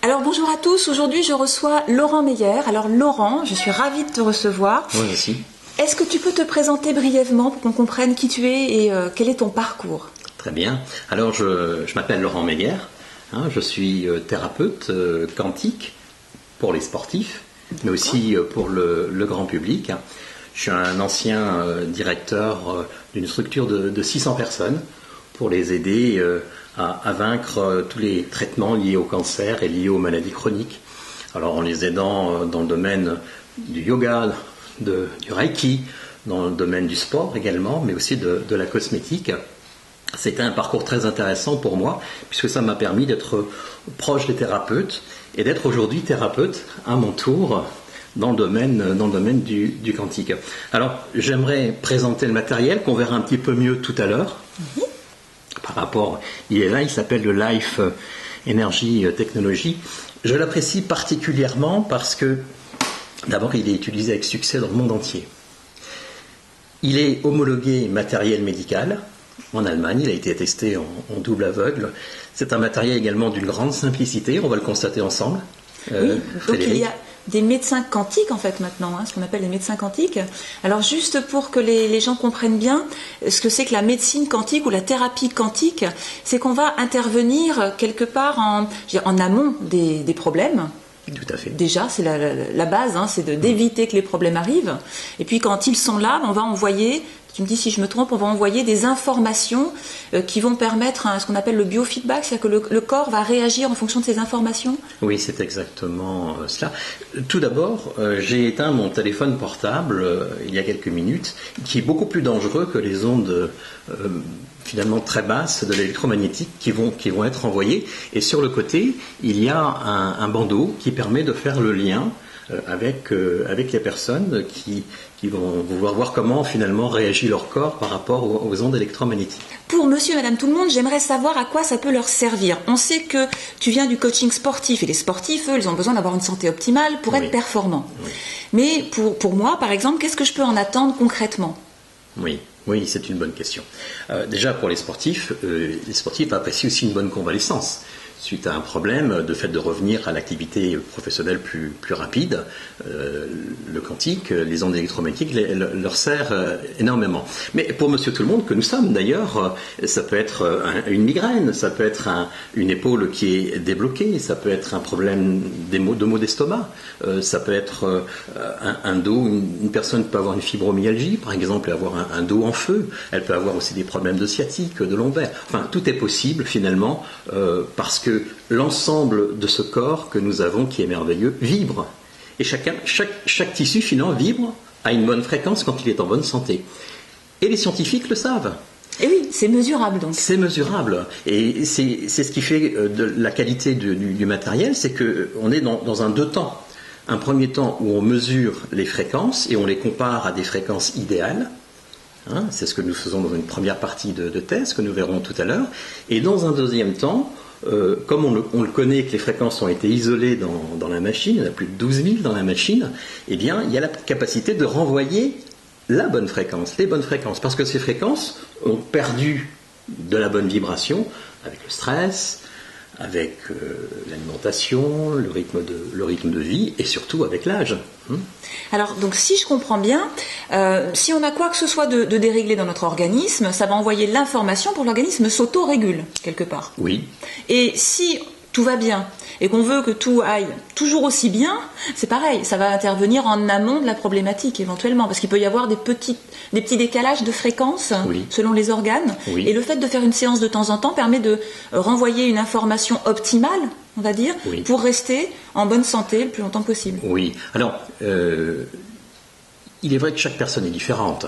Alors bonjour à tous, aujourd'hui je reçois Laurent Meyer. Alors Laurent, je suis ravie de te recevoir. Moi aussi. Est-ce que tu peux te présenter brièvement pour qu'on comprenne qui tu es et quel est ton parcours? Très bien. Alors je m'appelle Laurent Meyer, je suis thérapeute quantique pour les sportifs, mais aussi pour le grand public. Je suis un ancien directeur d'une structure de 600 personnes pour les aider à vaincre tous les traitements liés au cancer et liés aux maladies chroniques. Alors en les aidant dans le domaine du yoga, du reiki, dans le domaine du sport également, mais aussi de la cosmétique. C'était un parcours très intéressant pour moi, puisque ça m'a permis d'être proche des thérapeutes et d'être aujourd'hui thérapeute à mon tour dans le domaine du quantique. Alors, j'aimerais présenter le matériel qu'on verra un petit peu mieux tout à l'heure. Par rapport, il est là, il s'appelle le Life Energy Technology. Je l'apprécie particulièrement parce que, d'abord, il est utilisé avec succès dans le monde entier. Il est homologué matériel médical en Allemagne, il a été testé en double aveugle. C'est un matériel également d'une grande simplicité, on va le constater ensemble. Oui, donc il y a des médecins quantiques en fait maintenant, ce qu'on appelle les médecins quantiques. Alors juste pour que les gens comprennent bien ce que c'est que la médecine quantique ou la thérapie quantique, c'est qu'on va intervenir quelque part en amont des problèmes. Tout à fait. Déjà, c'est la base, c'est d'éviter que les problèmes arrivent. Et puis quand ils sont là, on va envoyer, tu me dis si je me trompe, on va envoyer des informations qui vont permettre ce qu'on appelle le biofeedback, c'est-à-dire que le corps va réagir en fonction de ces informations. Oui, c'est exactement cela. Tout d'abord, j'ai éteint mon téléphone portable il y a quelques minutes, qui est beaucoup plus dangereux que les ondes finalement très basses de l'électromagnétique qui vont être envoyées. Et sur le côté, il y a un bandeau qui permet de faire le lien avec les personnes qui vont vouloir voir comment finalement réagit leur corps par rapport aux ondes électromagnétiques. Pour monsieur et madame tout le monde, j'aimerais savoir à quoi ça peut leur servir. On sait que tu viens du coaching sportif et les sportifs, eux, ils ont besoin d'avoir une santé optimale pour être performants. Oui. Mais pour moi, par exemple, qu'est-ce que je peux en attendre concrètement ? Oui, c'est une bonne question. Déjà pour les sportifs apprécient aussi une bonne convalescence. Suite à un problème, de fait de revenir à l'activité professionnelle plus rapide, le quantique, les ondes électromagnétiques leur sert énormément. Mais pour monsieur tout le monde que nous sommes d'ailleurs, ça peut être une migraine, ça peut être une épaule qui est débloquée, ça peut être un problème de maux d'estomac, ça peut être un dos, une personne peut avoir une fibromyalgie par exemple et avoir un dos en feu, elle peut avoir aussi des problèmes de sciatique, de lombaire, enfin tout est possible finalement parce que l'ensemble de ce corps que nous avons, qui est merveilleux, vibre. Et chaque tissu finalement vibre à une bonne fréquence quand il est en bonne santé. Et les scientifiques le savent. Et oui, c'est mesurable donc. C'est mesurable. Et c'est ce qui fait de la qualité du matériel, c'est qu'on est dans un deux temps. Un premier temps où on mesure les fréquences et on les compare à des fréquences idéales. C'est ce que nous faisons dans une première partie de thèse, que nous verrons tout à l'heure. Et dans un deuxième temps, comme on le connaît, que les fréquences ont été isolées dans la machine, il y en a plus de 12 000 dans la machine, eh bien, il y a la capacité de renvoyer la bonne fréquence, les bonnes fréquences, parce que ces fréquences ont perdu de la bonne vibration avec le stress, avec l'alimentation, le rythme de vie et surtout avec l'âge. Alors, donc si je comprends bien, si on a quoi que ce soit de déréglé dans notre organisme, ça va envoyer l'information pour que l'organisme s'auto-régule quelque part. Oui. Et si tout va bien et qu'on veut que tout aille toujours aussi bien, c'est pareil, ça va intervenir en amont de la problématique éventuellement, parce qu'il peut y avoir des petits décalages de fréquences selon les organes, et le fait de faire une séance de temps en temps permet de renvoyer une information optimale, on va dire, pour rester en bonne santé le plus longtemps possible. Oui, alors il est vrai que chaque personne est différente.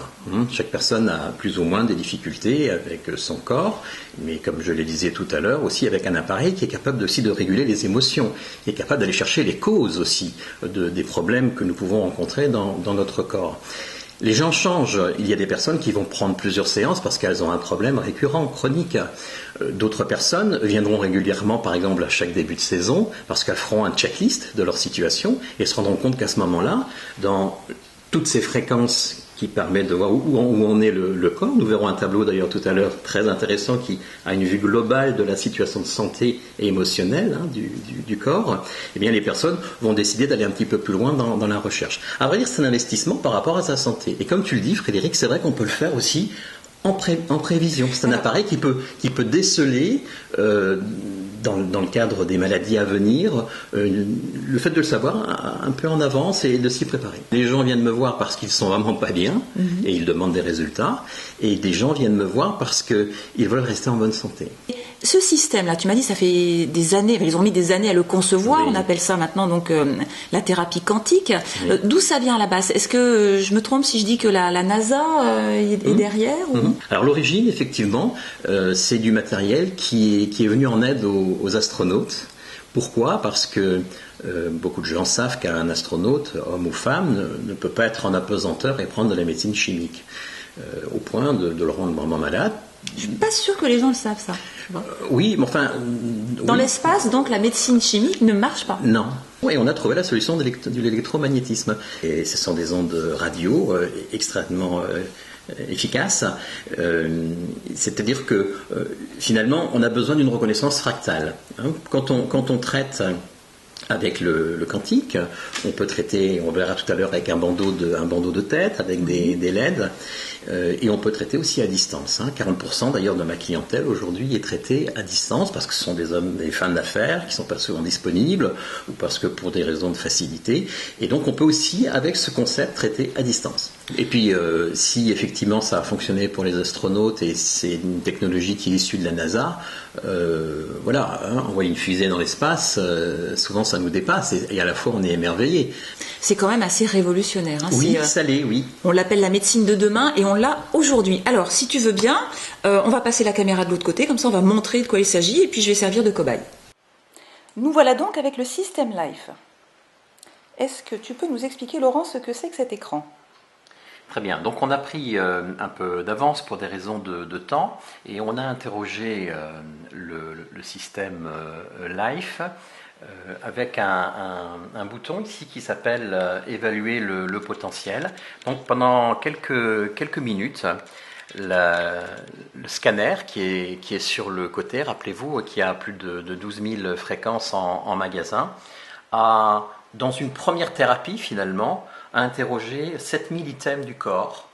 Chaque personne a plus ou moins des difficultés avec son corps, mais comme je le disais tout à l'heure, aussi avec un appareil qui est capable aussi de réguler les émotions, qui est capable d'aller chercher les causes aussi des problèmes que nous pouvons rencontrer dans notre corps. Les gens changent. Il y a des personnes qui vont prendre plusieurs séances parce qu'elles ont un problème récurrent, chronique. D'autres personnes viendront régulièrement, par exemple, à chaque début de saison, parce qu'elles feront un checklist de leur situation et se rendront compte qu'à ce moment-là, dans toutes ces fréquences qui permet de voir où en est le corps. Nous verrons un tableau d'ailleurs tout à l'heure très intéressant qui a une vue globale de la situation de santé et émotionnelle du corps. Eh bien, les personnes vont décider d'aller un petit peu plus loin dans la recherche. À vrai dire, c'est un investissement par rapport à sa santé. Et comme tu le dis, Frédéric, c'est vrai qu'on peut le faire aussi en prévision. C'est un appareil qui peut déceler dans le cadre des maladies à venir, le fait de le savoir un peu en avance et de s'y préparer. Les gens viennent me voir parce qu'ils sont vraiment pas bien et ils demandent des résultats, et des gens viennent me voir parce qu'ils veulent rester en bonne santé. Ce système-là, tu m'as dit, ça fait des années, ils ont mis des années à le concevoir, oui. On appelle ça maintenant donc la thérapie quantique. Oui. D'où ça vient à la base? Est-ce que je me trompe si je dis que la NASA est derrière ou... Alors l'origine, effectivement, c'est du matériel qui est venu en aide aux astronautes. Pourquoi? Parce que beaucoup de gens savent qu'un astronaute, homme ou femme, ne peut pas être en apesanteur et prendre de la médecine chimique, au point de le rendre vraiment malade. Je suis pas sûre que les gens le savent, ça. Oui, mais enfin... Dans l'espace, donc, la médecine chimique ne marche pas. Non. Oui, on a trouvé la solution de l'électromagnétisme. Et ce sont des ondes radio extrêmement efficaces. C'est-à-dire que, finalement, on a besoin d'une reconnaissance fractale. Quand on traite... Avec le quantique, on peut traiter, on verra tout à l'heure, avec un bandeau de tête, avec des LED, et on peut traiter aussi à distance. 40% d'ailleurs de ma clientèle aujourd'hui est traitée à distance parce que ce sont des hommes, des femmes d'affaires qui ne sont pas souvent disponibles, ou parce que pour des raisons de facilité. Et donc on peut aussi, avec ce concept, traiter à distance. Et puis, si effectivement ça a fonctionné pour les astronautes et c'est une technologie qui est issue de la NASA, voilà, envoyer une fusée dans l'espace, souvent ça nous dépasse et à la fois on est émerveillé. C'est quand même assez révolutionnaire. Oui, ça l'est, oui. On l'appelle la médecine de demain et on l'a aujourd'hui. Alors, si tu veux bien, on va passer la caméra de l'autre côté, comme ça on va montrer de quoi il s'agit et puis je vais servir de cobaye. Nous voilà donc avec le System Life. Est-ce que tu peux nous expliquer, Laurent, ce que c'est que cet écran ? Très bien, donc on a pris un peu d'avance pour des raisons de temps et on a interrogé le système Life avec un bouton ici qui s'appelle évaluer le potentiel. Donc pendant quelques minutes, le scanner qui est sur le côté, rappelez-vous, qui a plus de 12 000 fréquences en magasin, a, dans une première thérapie finalement, a interrogé 7000 items du corps.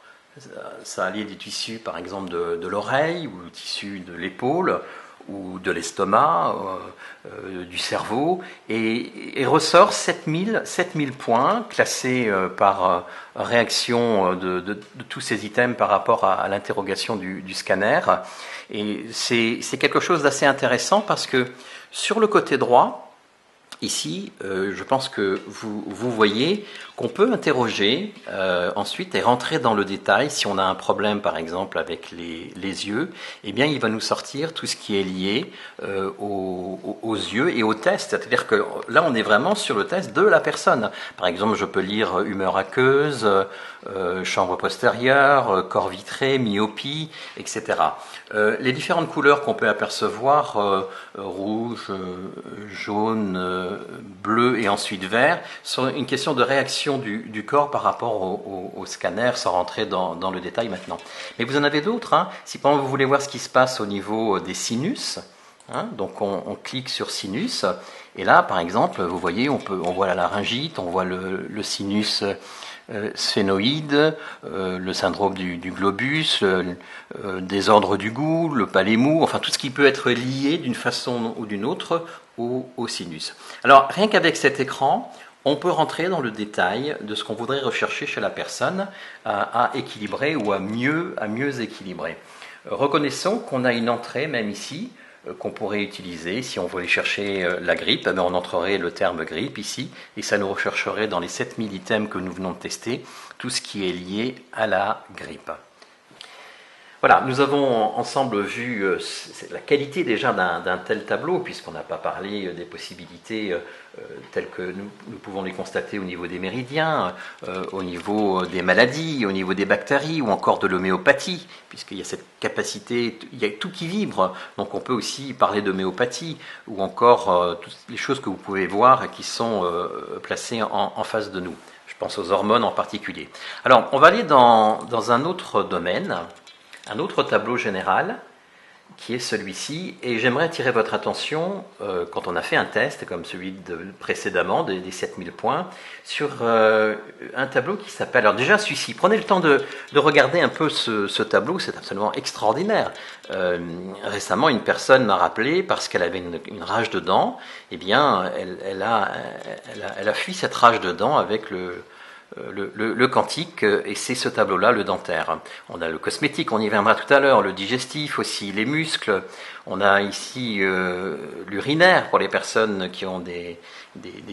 Ça alliait des tissus par exemple de l'oreille ou tissus de l'épaule ou de l'estomac, du cerveau, et ressort 7000 points classés par réaction de tous ces items par rapport à l'interrogation du scanner. Et c'est quelque chose d'assez intéressant parce que sur le côté droit, ici, je pense que vous voyez qu'on peut interroger ensuite et rentrer dans le détail. Si on a un problème, par exemple, avec les yeux, eh bien, il va nous sortir tout ce qui est lié aux yeux et au test. C'est-à-dire que là, on est vraiment sur le test de la personne. Par exemple, je peux lire humeur aqueuse, chambre postérieure, corps vitré, myopie, etc. Les différentes couleurs qu'on peut apercevoir, rouge, jaune, bleu et ensuite vert, sont une question de réaction du corps par rapport au scanner, sans rentrer dans le détail maintenant. Mais vous en avez d'autres. Si par exemple vous voulez voir ce qui se passe au niveau des sinus, donc on clique sur sinus, et là par exemple, vous voyez, on voit la laryngite, on voit le sinus sphénoïde, le syndrome du globus, désordre du goût, le palais mou, enfin tout ce qui peut être lié d'une façon ou d'une autre au sinus. Alors rien qu'avec cet écran, on peut rentrer dans le détail de ce qu'on voudrait rechercher chez la personne à équilibrer ou à mieux équilibrer. Reconnaissons qu'on a une entrée, même ici, qu'on pourrait utiliser. Si on voulait chercher la grippe, on entrerait le terme grippe ici, et ça nous rechercherait dans les 7000 items que nous venons de tester, tout ce qui est lié à la grippe. Voilà, nous avons ensemble vu la qualité déjà d'un tel tableau, puisqu'on n'a pas parlé des possibilités telles que nous pouvons les constater au niveau des méridiens, au niveau des maladies, au niveau des bactéries ou encore de l'homéopathie, puisqu'il y a cette capacité, il y a tout qui vibre, donc on peut aussi parler d'homéopathie, ou encore toutes les choses que vous pouvez voir et qui sont placées en face de nous. Je pense aux hormones en particulier. Alors, on va aller dans un autre domaine, un autre tableau général, qui est celui-ci, et j'aimerais attirer votre attention, quand on a fait un test, comme celui précédemment, des 7000 points, sur un tableau qui s'appelle, alors déjà celui-ci, prenez le temps de regarder un peu ce tableau, c'est absolument extraordinaire. Récemment, une personne m'a rappelé, parce qu'elle avait une rage de dents, eh bien, elle a fui cette rage de dents avec le quantique, et c'est ce tableau-là, le dentaire. On a le cosmétique, on y viendra tout à l'heure, le digestif aussi, les muscles. On a ici l'urinaire pour les personnes qui ont des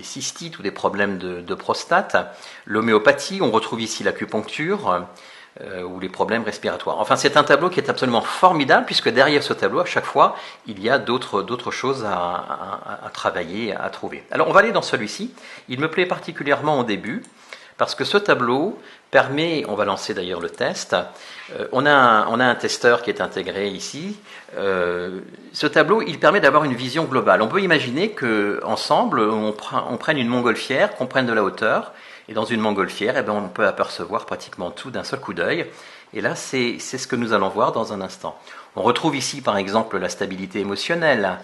cystites ou des problèmes de prostate. L'homéopathie, on retrouve ici l'acupuncture ou les problèmes respiratoires. Enfin, c'est un tableau qui est absolument formidable, puisque derrière ce tableau, à chaque fois, il y a d'autres choses à travailler, à trouver. Alors, on va aller dans celui-ci. Il me plaît particulièrement au début, parce que ce tableau permet, on va lancer d'ailleurs le test, on a un testeur qui est intégré ici. Ce tableau, il permet d'avoir une vision globale. On peut imaginer qu'ensemble, on prenne une montgolfière, qu'on prenne de la hauteur, et dans une montgolfière, eh bien, on peut apercevoir pratiquement tout d'un seul coup d'œil. Et là, c'est ce que nous allons voir dans un instant. On retrouve ici, par exemple, la stabilité émotionnelle,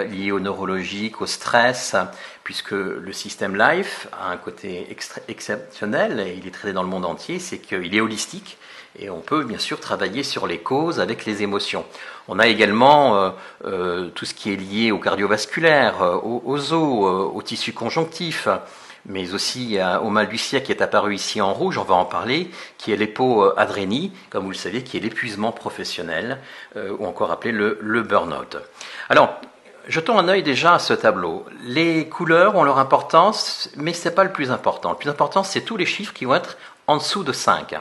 liée au neurologique, au stress, puisque le système LIFE a un côté exceptionnel, et il est traité dans le monde entier, c'est qu'il est holistique, et on peut bien sûr travailler sur les causes avec les émotions. On a également tout ce qui est lié au cardiovasculaire, aux os, au tissu conjonctif, mais aussi au mal du siècle qui est apparu ici en rouge, on va en parler, qui est l'hypoadrénie, comme vous le savez, qui est l'épuisement professionnel, ou encore appelé le burn-out. Alors, jetons un œil déjà à ce tableau. Les couleurs ont leur importance, mais ce n'est pas le plus important. Le plus important, c'est tous les chiffres qui vont être en dessous de 5.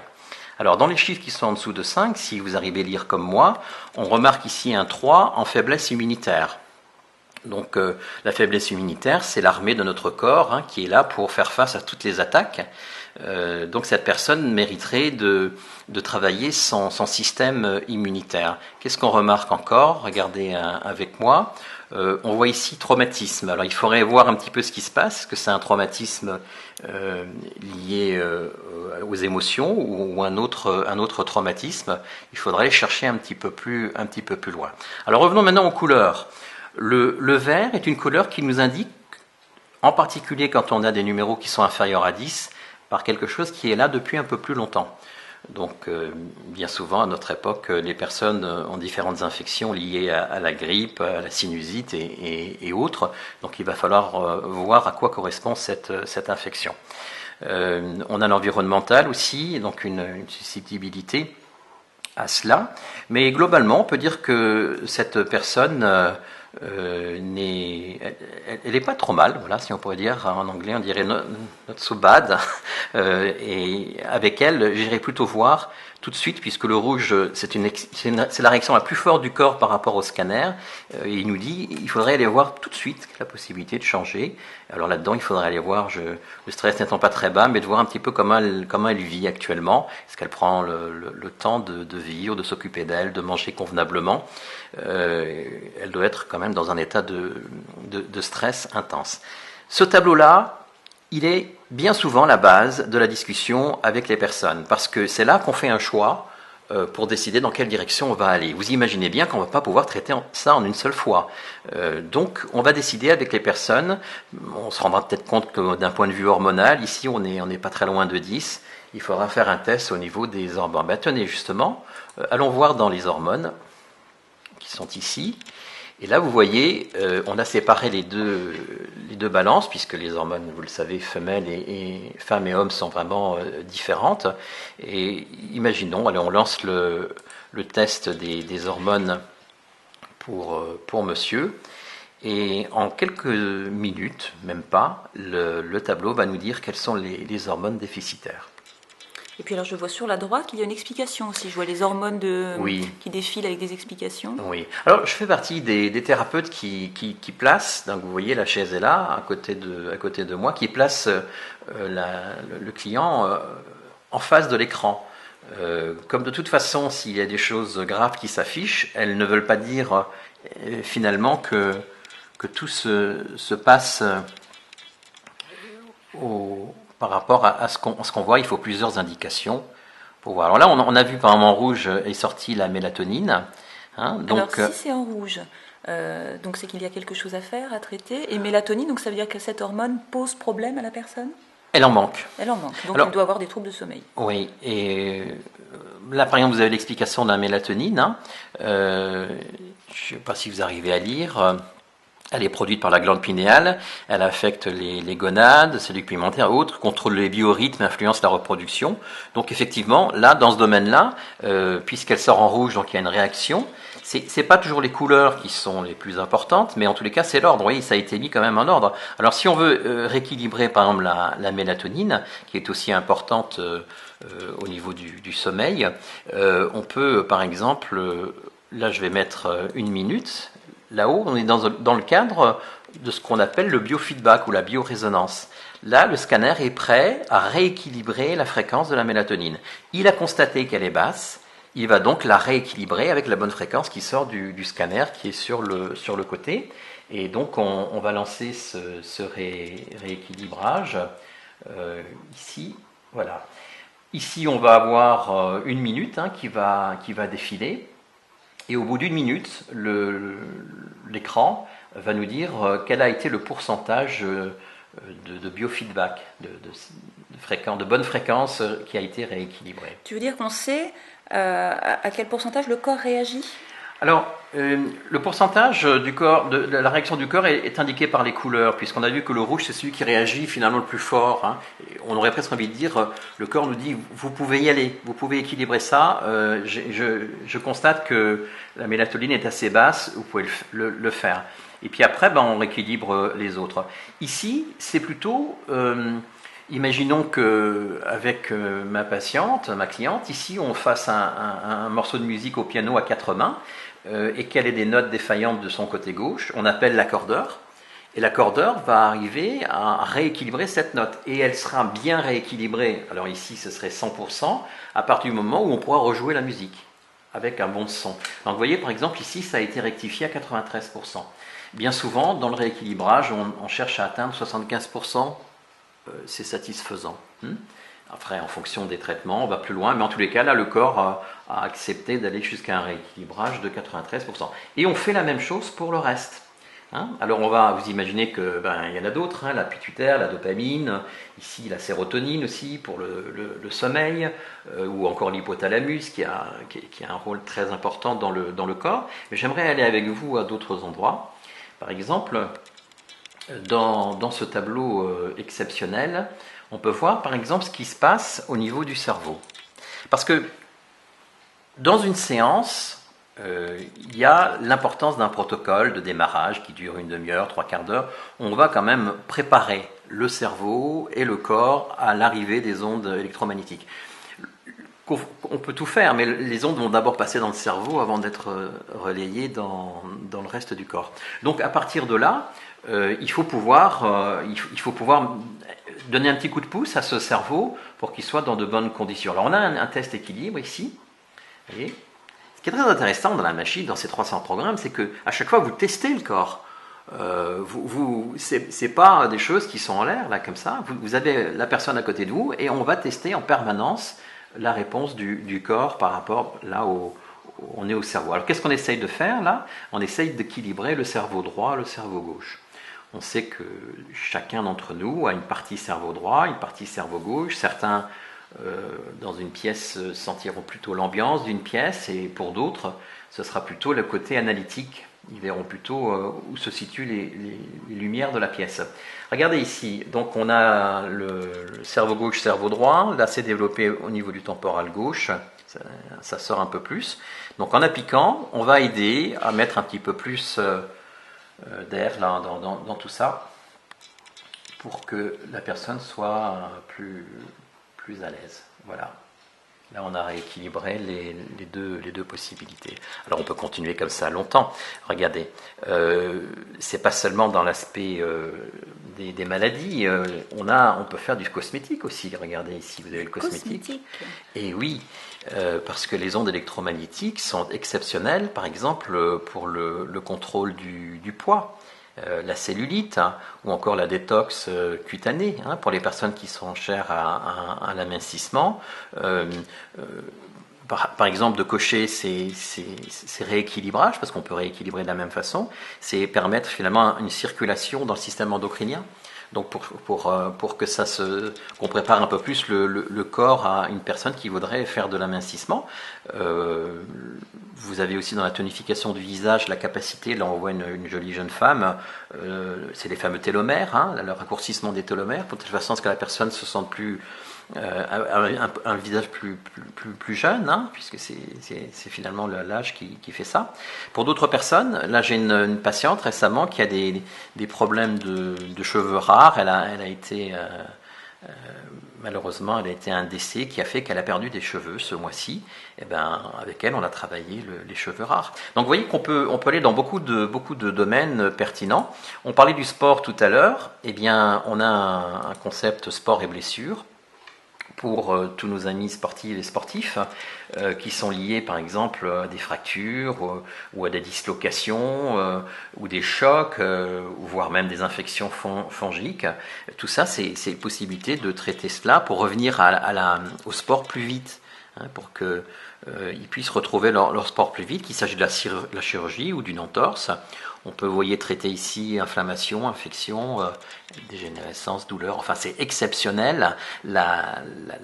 Alors, dans les chiffres qui sont en dessous de 5, si vous arrivez à lire comme moi, on remarque ici un 3 en faiblesse immunitaire. Donc la faiblesse immunitaire, c'est l'armée de notre corps qui est là pour faire face à toutes les attaques. Donc cette personne mériterait de travailler son système immunitaire. Qu'est-ce qu'on remarque encore? Regardez avec moi. On voit ici traumatisme. Alors il faudrait voir un petit peu ce qui se passe. Est-ce que c'est un traumatisme lié aux émotions ou un autre traumatisme? Il faudrait chercher un petit peu plus loin. Alors revenons maintenant aux couleurs. Le vert est une couleur qui nous indique, en particulier quand on a des numéros qui sont inférieurs à 10, par quelque chose qui est là depuis un peu plus longtemps. Donc, bien souvent, à notre époque, les personnes ont différentes infections liées à la grippe, à la sinusite et autres. Donc, il va falloir voir à quoi correspond cette infection. On a l'environnemental aussi, donc une susceptibilité à cela. Mais globalement, on peut dire que cette personne... elle n'est pas trop mal, voilà, si on pourrait dire en anglais, on dirait not so bad. Et avec elle, j'irais plutôt voir tout de suite, puisque le rouge, c'est la réaction la plus forte du corps par rapport au scanner. Et il nous dit, il faudrait aller voir tout de suite la possibilité de changer. Alors là-dedans, il faudrait aller voir, le stress n'étant pas très bas, mais de voir un petit peu comment elle vit actuellement. Est-ce qu'elle prend le temps de vivre, de s'occuper d'elle, de manger convenablement? Elle doit être quand même dans un état de stress intense. Ce tableau-là, il est bien souvent la base de la discussion avec les personnes, parce que c'est là qu'on fait un choix pour décider dans quelle direction on va aller. Vous imaginez bien qu'on ne va pas pouvoir traiter ça en une seule fois. Donc, on va décider avec les personnes. On se rendra peut-être compte que d'un point de vue hormonal, ici, on n'est pas très loin de 10. Il faudra faire un test au niveau des hormones. Ben, tenez, justement, allons voir dans les hormones qui sont ici. Et là, vous voyez, on a séparé les deux balances, puisque les hormones, vous le savez, femmes et hommes sont vraiment différentes. Et imaginons, allez, on lance le test des hormones pour monsieur. Et en quelques minutes, même pas, le tableau va nous dire quelles sont les hormones déficitaires. Et puis alors je vois sur la droite qu'il y a une explication aussi. Je vois les hormones qui défilent avec des explications. Oui. Alors je fais partie des thérapeutes qui placent, donc vous voyez la chaise est là, à côté de moi, qui place le client en face de l'écran. Comme de toute façon, s'il y a des choses graves qui s'affichent, elles ne veulent pas dire finalement que tout se passe par rapport à ce qu'on voit, il faut plusieurs indications pour voir. Alors là, on a vu par exemple en rouge est sortie la mélatonine. Hein, donc, alors si c'est en rouge, donc c'est qu'il y a quelque chose à faire, à traiter. Et mélatonine, donc ça veut dire que cette hormone pose problème à la personne? elle en manque. Elle en manque, donc Alors, elle doit avoir des troubles de sommeil. Oui, et là par exemple vous avez l'explication de la mélatonine. Hein. Je ne sais pas si vous arrivez à lire. Elle est produite par la glande pinéale, elle affecte les gonades, cellules pigmentaires et autres, contrôle les biorhythmes, influence la reproduction. Donc effectivement, là, dans ce domaine-là, puisqu'elle sort en rouge, donc il y a une réaction. C'est pas toujours les couleurs qui sont les plus importantes, mais en tous les cas, c'est l'ordre. Oui, ça a été mis quand même en ordre. Alors si on veut rééquilibrer par exemple la mélatonine, qui est aussi importante au niveau du sommeil, on peut par exemple, là je vais mettre 1 minute. Là-haut, on est dans le cadre de ce qu'on appelle le biofeedback ou la biorésonance. Là, le scanner est prêt à rééquilibrer la fréquence de la mélatonine. Il a constaté qu'elle est basse, il va donc la rééquilibrer avec la bonne fréquence qui sort du scanner qui est sur le côté. Et donc, on va lancer ce rééquilibrage ici. Voilà. Ici, on va avoir 1 minute qui va défiler. Et au bout d'1 minute, l'écran va nous dire quel a été le pourcentage de biofeedback, de bonne fréquence qui a été rééquilibré. Tu veux dire qu'on sait à quel pourcentage le corps réagit? Alors, le pourcentage du corps, de la réaction du corps est indiqué par les couleurs, puisqu'on a vu que le rouge, c'est celui qui réagit finalement le plus fort. Hein. On aurait presque envie de dire, le corps nous dit, vous pouvez y aller, vous pouvez équilibrer ça. Je constate que la mélatonine est assez basse, vous pouvez le faire. Et puis après, on rééquilibre les autres. Ici, c'est plutôt... imaginons qu'avec ma cliente, ici on fasse un morceau de musique au piano à 4 mains et qu'elle ait des notes défaillantes de son côté gauche, on appelle l'accordeur. Et l'accordeur va arriver à rééquilibrer cette note. Et elle sera bien rééquilibrée, alors ici ce serait 100%, à partir du moment où on pourra rejouer la musique avec un bon son. Donc vous voyez par exemple ici ça a été rectifié à 93%. Bien souvent dans le rééquilibrage on cherche à atteindre 75%. C'est satisfaisant. Après, en fonction des traitements, on va plus loin, mais en tous les cas, là, le corps a accepté d'aller jusqu'à un rééquilibrage de 93%. Et on fait la même chose pour le reste. Alors, on va vous imaginer que il y en a d'autres, la pituitaire, la dopamine, ici la sérotonine aussi pour le sommeil, ou encore l'hypothalamus qui a un rôle très important dans le corps. Mais j'aimerais aller avec vous à d'autres endroits. Par exemple, dans ce tableau exceptionnel, on peut voir par exemple ce qui se passe au niveau du cerveau. Parce que dans une séance, il y a l'importance d'un protocole de démarrage qui dure 1/2 heure, 3/4 d'heure. On va quand même préparer le cerveau et le corps à l'arrivée des ondes électromagnétiques. On peut tout faire, mais les ondes vont d'abord passer dans le cerveau avant d'être relayées dans le reste du corps. Donc à partir de là, il faut pouvoir donner un petit coup de pouce à ce cerveau pour qu'il soit dans de bonnes conditions. Alors on a un test équilibre ici. Vous voyez. Ce qui est très intéressant dans la machine, dans ces 300 programmes, c'est qu'à chaque fois vous testez le corps. C'est pas des choses qui sont en l'air là comme ça. Vous avez la personne à côté de vous et on va tester en permanence la réponse du corps par rapport là où on est au cerveau. Alors qu'est-ce qu'on essaye de faire là? On essaye d'équilibrer le cerveau droit, le cerveau gauche. On sait que chacun d'entre nous a une partie cerveau droit, une partie cerveau gauche. Certains, dans une pièce, sentiront plutôt l'ambiance d'une pièce, et pour d'autres, ce sera plutôt le côté analytique. Ils verront plutôt où se situent les lumières de la pièce. Regardez ici, donc on a le cerveau gauche, cerveau droit. Là, c'est développé au niveau du temporal gauche. Ça sort un peu plus. Donc en appliquant, on va aider à mettre un petit peu plus d'air là, dans tout ça pour que la personne soit plus à l'aise. Voilà. Là, on a rééquilibré les deux possibilités. Alors, on peut continuer comme ça longtemps. Regardez, c'est pas seulement dans l'aspect des maladies. On peut faire du cosmétique aussi. Regardez ici, vous avez le cosmétique. Et oui, parce que les ondes électromagnétiques sont exceptionnelles, par exemple, pour le contrôle du poids. la cellulite, hein, ou encore la détox cutanée, hein, pour les personnes qui sont chères à l'amincissement. Par exemple, de cocher ces rééquilibrages, parce qu'on peut rééquilibrer de la même façon, c'est permettre finalement une circulation dans le système endocrinien. Donc pour que qu'on prépare un peu plus le corps à une personne qui voudrait faire de l'amincissement. Vous avez aussi dans la tonification du visage la capacité, là on voit une jolie jeune femme, c'est les fameux télomères, hein, le raccourcissement des télomères, pour de toute façon à ce que la personne se sente plus un visage plus jeune, hein, puisque c'est finalement l'âge qui fait ça. Pour d'autres personnes, là j'ai une patiente récemment qui a des problèmes de cheveux rares. Elle a été malheureusement, elle a été un décès qui a fait qu'elle a perdu des cheveux ce mois-ci. Et ben, avec elle, on a travaillé les cheveux rares. Donc, vous voyez qu'on peut aller dans beaucoup de domaines pertinents. On parlait du sport tout à l'heure. Eh bien, on a un concept sport et blessures pour tous nos amis sportifs et sportifs qui sont liés par exemple à des fractures ou à des dislocations ou des chocs, voire même des infections fongiques. Tout ça, c'est possibilité de traiter cela pour revenir au sport plus vite, hein, pour qu'ils puissent retrouver leur sport plus vite, qu'il s'agisse de la chirurgie ou d'une entorse. On peut, vous voyez, traiter ici inflammation, infection, dégénérescence, douleur. Enfin, c'est exceptionnel la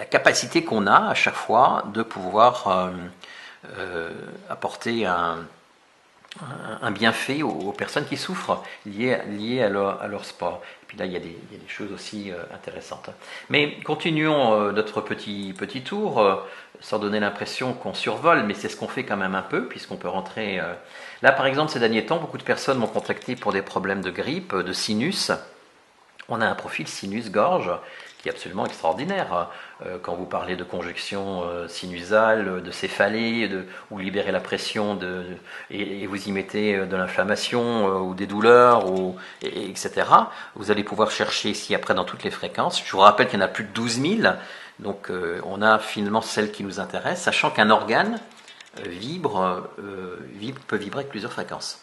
capacité qu'on a à chaque fois de pouvoir apporter un bienfait aux personnes qui souffrent liées à leur sport. Et puis là, il y a des choses aussi intéressantes. Mais continuons notre petit tour, sans donner l'impression qu'on survole, mais c'est ce qu'on fait quand même un peu, puisqu'on peut rentrer... Là, par exemple, ces derniers temps, beaucoup de personnes m'ont contacté pour des problèmes de grippe, de sinus. On a un profil sinus-gorge qui est absolument extraordinaire. Quand vous parlez de conjonction sinusale, de céphalée, ou libérer la pression, et vous y mettez de l'inflammation ou des douleurs, etc., vous allez pouvoir chercher ici après dans toutes les fréquences. Je vous rappelle qu'il y en a plus de 12 000, donc on a finalement celle qui nous intéresse, sachant qu'un organe peut vibrer avec plusieurs fréquences.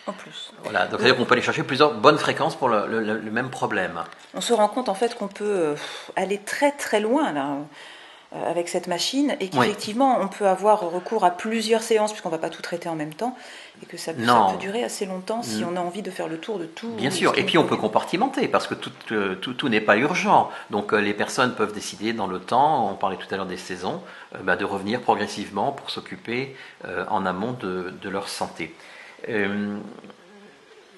En plus. Voilà, donc c'est-à-dire qu'on peut aller chercher plusieurs bonnes fréquences pour le même problème. On se rend compte en fait qu'on peut aller très très loin là, avec cette machine et qu'effectivement on peut avoir recours à plusieurs séances puisqu'on ne va pas tout traiter en même temps et que ça peut durer assez longtemps si on a envie de faire le tour de tout. Bien sûr, et puis on peut compartimenter parce que tout n'est pas urgent. Donc les personnes peuvent décider dans le temps, on parlait tout à l'heure des saisons, de revenir progressivement pour s'occuper en amont de leur santé.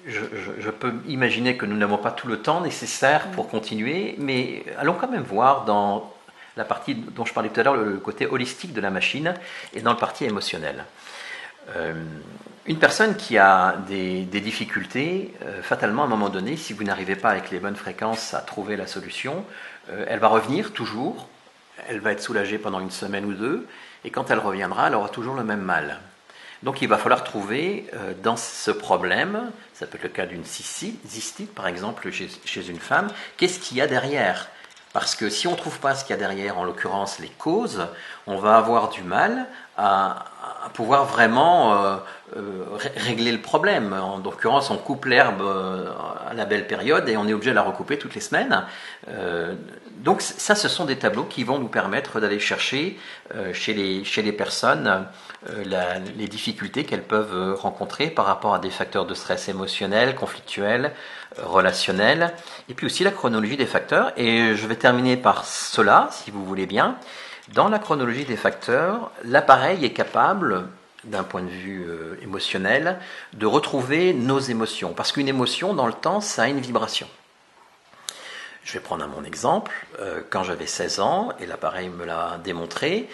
Je peux imaginer que nous n'avons pas tout le temps nécessaire pour continuer, mais allons quand même voir dans la partie dont je parlais tout à l'heure, le côté holistique de la machine, et dans le parti émotionnel. Une personne qui a des difficultés, fatalement à un moment donné, si vous n'arrivez pas avec les bonnes fréquences à trouver la solution, elle va revenir toujours, elle va être soulagée pendant une semaine ou deux, et quand elle reviendra, elle aura toujours le même mal. Donc il va falloir trouver dans ce problème, ça peut être le cas d'une cystite par exemple chez une femme, qu'est-ce qu'il y a derrière ? Parce que si on ne trouve pas ce qu'il y a derrière, en l'occurrence les causes, on va avoir du mal à pouvoir vraiment régler le problème. En l'occurrence, on coupe l'herbe à la belle période et on est obligé de la recouper toutes les semaines. Donc ça, ce sont des tableaux qui vont nous permettre d'aller chercher chez les personnes les difficultés qu'elles peuvent rencontrer par rapport à des facteurs de stress émotionnel, conflictuel, relationnel, et puis aussi la chronologie des facteurs. Et je vais terminer par cela, si vous voulez bien. Dans la chronologie des facteurs, l'appareil est capable, d'un point de vue émotionnel, de retrouver nos émotions. Parce qu'une émotion, dans le temps, ça a une vibration. Je vais prendre mon exemple. Quand j'avais 16 ans, et l'appareil me l'a démontré,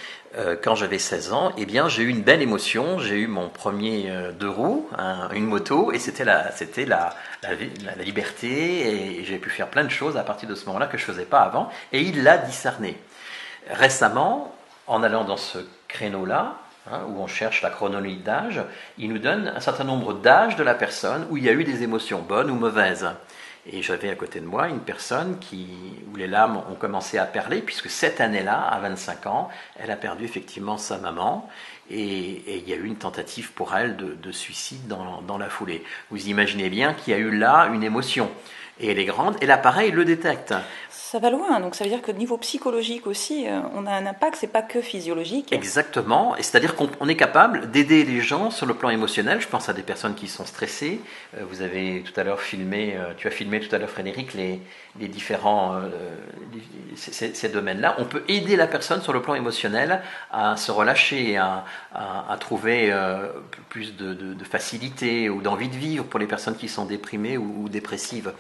quand j'avais 16 ans, eh bien, j'ai eu une belle émotion. J'ai eu mon premier 2 roues, une moto, et c'était la liberté, et j'ai pu faire plein de choses à partir de ce moment-là que je ne faisais pas avant, et il l'a discerné. Récemment, en allant dans ce créneau-là, où on cherche la chronologie d'âge, il nous donne un certain nombre d'âges de la personne où il y a eu des émotions bonnes ou mauvaises. Et j'avais à côté de moi une personne où les larmes ont commencé à perler, puisque cette année-là, à 25 ans, elle a perdu effectivement sa maman. Et il y a eu une tentative pour elle de suicide dans la foulée. Vous imaginez bien qu'il y a eu là une émotion. Et elle est grande, et l'appareil le détecte. Ça va loin, donc ça veut dire que niveau psychologique aussi, on a un impact, c'est pas que physiologique. Exactement, et c'est-à-dire qu'on est capable d'aider les gens sur le plan émotionnel. Je pense à des personnes qui sont stressées. Vous avez tout à l'heure filmé, tu as filmé tout à l'heure Frédéric, les différents ces domaines-là. On peut aider la personne sur le plan émotionnel à se relâcher, à trouver plus de facilité ou d'envie de vivre pour les personnes qui sont déprimées ou dépressives.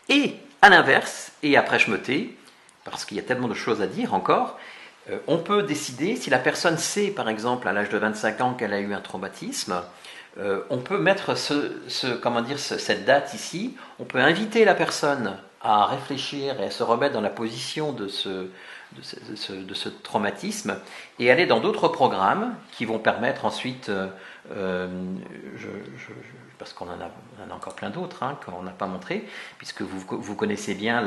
Et à l'inverse, et après je me tais, parce qu'il y a tellement de choses à dire encore, on peut décider, si la personne sait par exemple à l'âge de 25 ans qu'elle a eu un traumatisme, on peut mettre cette date ici, on peut inviter la personne à réfléchir et à se remettre dans la position de ce traumatisme et aller dans d'autres programmes qui vont permettre ensuite, parce qu'on en a encore plein d'autres qu'on n'a pas montré, puisque vous connaissez bien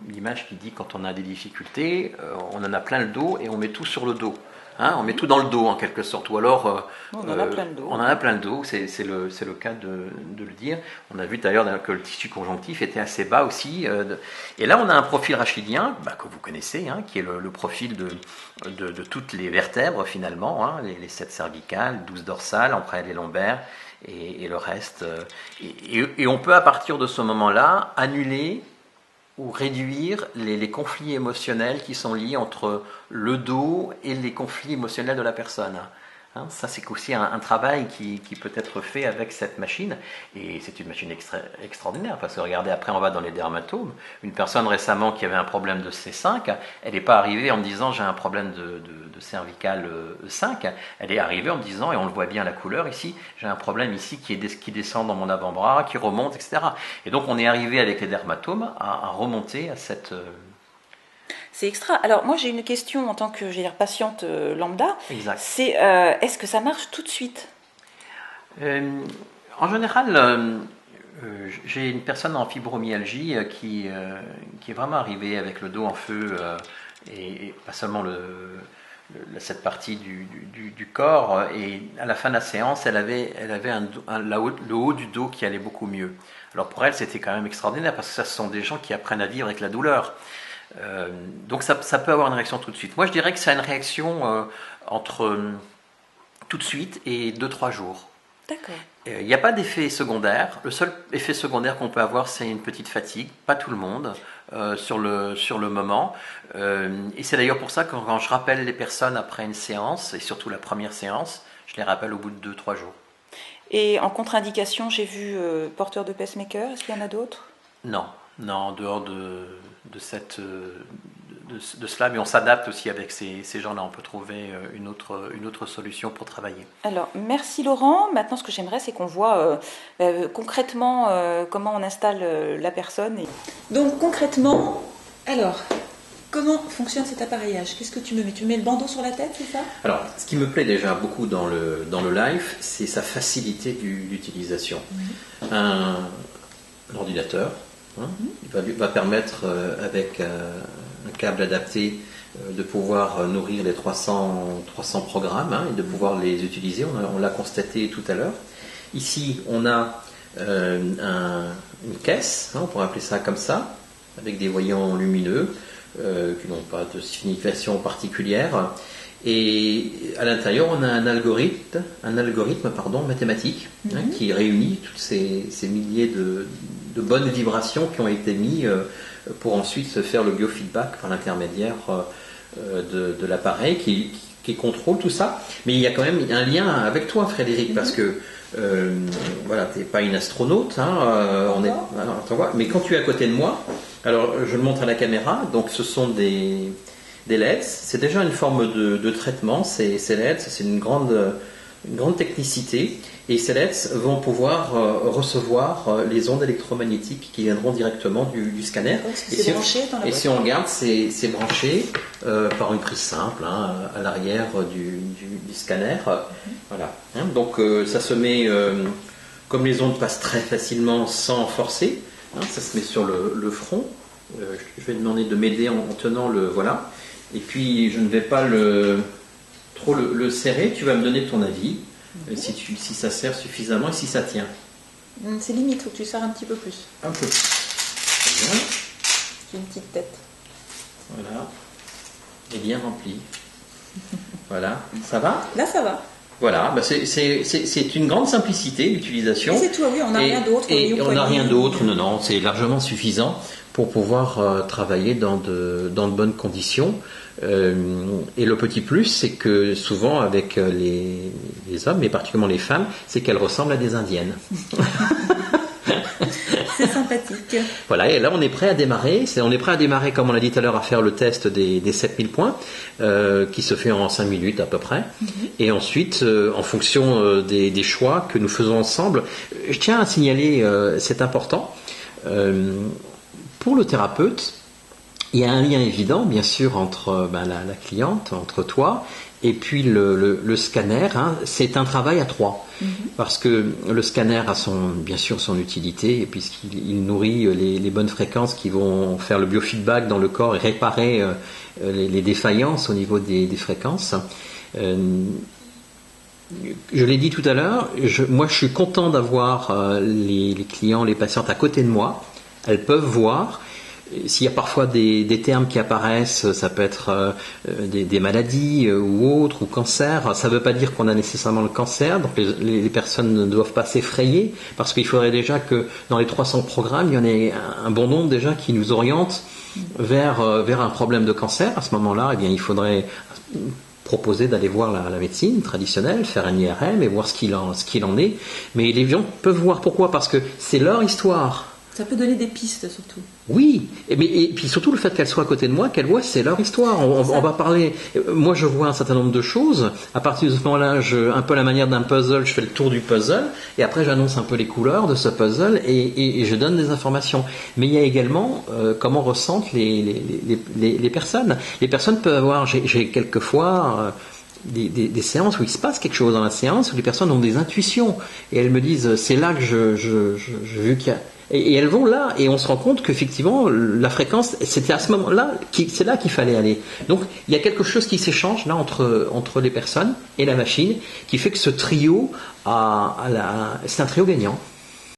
l'image qui dit quand on a des difficultés, on en a plein le dos et on met tout sur le dos. On met tout dans le dos en quelque sorte, ou alors on en a plein le dos. On en a plein le dos, c'est le cas de le dire. On a vu d'ailleurs que le tissu conjonctif était assez bas aussi. Et là, on a un profil rachidien que vous connaissez, qui est le profil de toutes les vertèbres finalement, les 7 cervicales, 12 dorsales, après les lombaires et le reste. Et on peut à partir de ce moment-là annuler ou réduire les conflits émotionnels qui sont liés entre le dos et les conflits émotionnels de la personne. Ça, c'est aussi un travail qui peut être fait avec cette machine. Et c'est une machine extraordinaire, parce que regardez, après on va dans les dermatomes. Une personne récemment qui avait un problème de C5, elle n'est pas arrivée en me disant j'ai un problème de cervical 5. Elle est arrivée en me disant, et on le voit bien la couleur ici, j'ai un problème ici qui descend dans mon avant-bras, qui remonte, etc. Et donc on est arrivé avec les dermatomes à remonter à cette... C'est extra. Alors moi j'ai une question en tant que patiente lambda. Exact. C'est est-ce que ça marche tout de suite? En général, j'ai une personne en fibromyalgie qui est vraiment arrivée avec le dos en feu et pas seulement cette partie du corps. Et à la fin de la séance, elle avait le haut du dos qui allait beaucoup mieux. Alors pour elle, c'était quand même extraordinaire parce que ce sont des gens qui apprennent à vivre avec la douleur. Donc ça peut avoir une réaction tout de suite. Moi je dirais que ça a une réaction entre tout de suite et 2-3 jours. D'accord. Il n'y a pas d'effet secondaire. Le seul effet secondaire qu'on peut avoir, c'est une petite fatigue. Pas tout le monde sur le moment. Et c'est d'ailleurs pour ça que quand je rappelle les personnes après une séance, et surtout la première séance, je les rappelle au bout de 2-3 jours. Et en contre-indication, j'ai vu porteur de pacemaker. Est-ce qu'il y en a d'autres? Non, en dehors de cela, mais on s'adapte aussi avec ces gens-là. On peut trouver une autre solution pour travailler. Alors, merci Laurent. Maintenant, ce que j'aimerais, c'est qu'on voit concrètement comment on installe la personne. Donc, concrètement, alors, comment fonctionne cet appareillage? Qu'est-ce que tu me mets? Tu me mets le bandeau sur la tête, c'est ça? Alors, ce qui me plaît déjà beaucoup dans le live, c'est sa facilité d'utilisation. Un ordinateur, il va permettre, avec un câble adapté, de pouvoir nourrir les 300 programmes et de pouvoir les utiliser. On l'a constaté tout à l'heure. Ici, on a une caisse, on pourrait appeler ça comme ça, avec des voyants lumineux qui n'ont pas de signification particulière. Et à l'intérieur, on a un algorithme mathématique qui réunit toutes ces milliers de bonnes vibrations qui ont été mises pour ensuite se faire le biofeedback par l'intermédiaire de l'appareil qui contrôle tout ça. Mais il y a quand même un lien avec toi, Frédéric, parce que voilà, tu n'es pas une astronaute, mais quand tu es à côté de moi, alors je le montre à la caméra, donc ce sont des LEDs, c'est déjà une forme de traitement, ces LEDs, c'est une grande technicité, et ces LEDs vont pouvoir recevoir les ondes électromagnétiques qui viendront directement du scanner. Et si on regarde, c'est branché par une prise simple à l'arrière du scanner. Voilà. Donc ça se met, comme les ondes passent très facilement sans forcer, Ça se met sur le front. Je vais demander de m'aider en tenant le... Voilà. Et puis, je ne vais pas trop le serrer. Tu vas me donner ton avis. Si ça serre suffisamment et si ça tient. C'est limite, il faut que tu serres un petit peu plus. Un peu. Très bien. J'ai une petite tête. Voilà. Et bien rempli. Voilà. Ça va? Là, ça va. Voilà. Bah c'est une grande simplicité l'utilisation. Et c'est tout, oui, on n'a rien d'autre. Et on n'a rien d'autre. Non, c'est largement suffisant pour pouvoir travailler dans de bonnes conditions. Et le petit plus, c'est que souvent avec les hommes, mais particulièrement les femmes, c'est qu'elles ressemblent à des indiennes. C'est sympathique. Voilà, et là on est prêt à démarrer. On est prêt à démarrer, comme on l'a dit tout à l'heure, à faire le test des 7000 points, qui se fait en 5 minutes à peu près. Et ensuite, en fonction des choix que nous faisons ensemble, je tiens à signaler, c'est important, pour le thérapeute, il y a un lien évident, bien sûr, entre la cliente, entre toi, et puis le scanner. C'est un travail à 3. Parce que le scanner a bien sûr son utilité, et puisqu'il nourrit les bonnes fréquences qui vont faire le biofeedback dans le corps et réparer les défaillances au niveau des fréquences. Je l'ai dit tout à l'heure, moi je suis content d'avoir les clients, les patientes à côté de moi. Elles peuvent voir. S'il y a parfois des termes qui apparaissent, ça peut être des maladies ou autres, ou cancer, ça ne veut pas dire qu'on a nécessairement le cancer, donc les personnes ne doivent pas s'effrayer, parce qu'il faudrait déjà que dans les 300 programmes, il y en ait un bon nombre déjà qui nous orientent vers un problème de cancer. À ce moment-là, eh bien, il faudrait proposer d'aller voir la médecine traditionnelle, faire un IRM et voir ce qu'il en est. Mais les gens peuvent voir pourquoi, parce que c'est leur histoire. Ça peut donner des pistes surtout. Oui, et puis surtout le fait qu'elle soit à côté de moi, qu'elle voit, c'est leur histoire. On va parler. Moi, je vois un certain nombre de choses. À partir de ce moment-là, un peu la manière d'un puzzle, je fais le tour du puzzle, et après j'annonce un peu les couleurs de ce puzzle, et je donne des informations. Mais il y a également comment ressentent les personnes. Les personnes peuvent avoir. J'ai quelquefois des séances où il se passe quelque chose dans la séance, où les personnes ont des intuitions, et elles me disent, c'est là que je vu qu'il y a. Et elles vont là, et on se rend compte qu'effectivement, la fréquence, c'était à ce moment-là, c'est là qu'il fallait aller. Donc, il y a quelque chose qui s'échange là entre les personnes et la machine, qui fait que ce trio c'est un trio gagnant.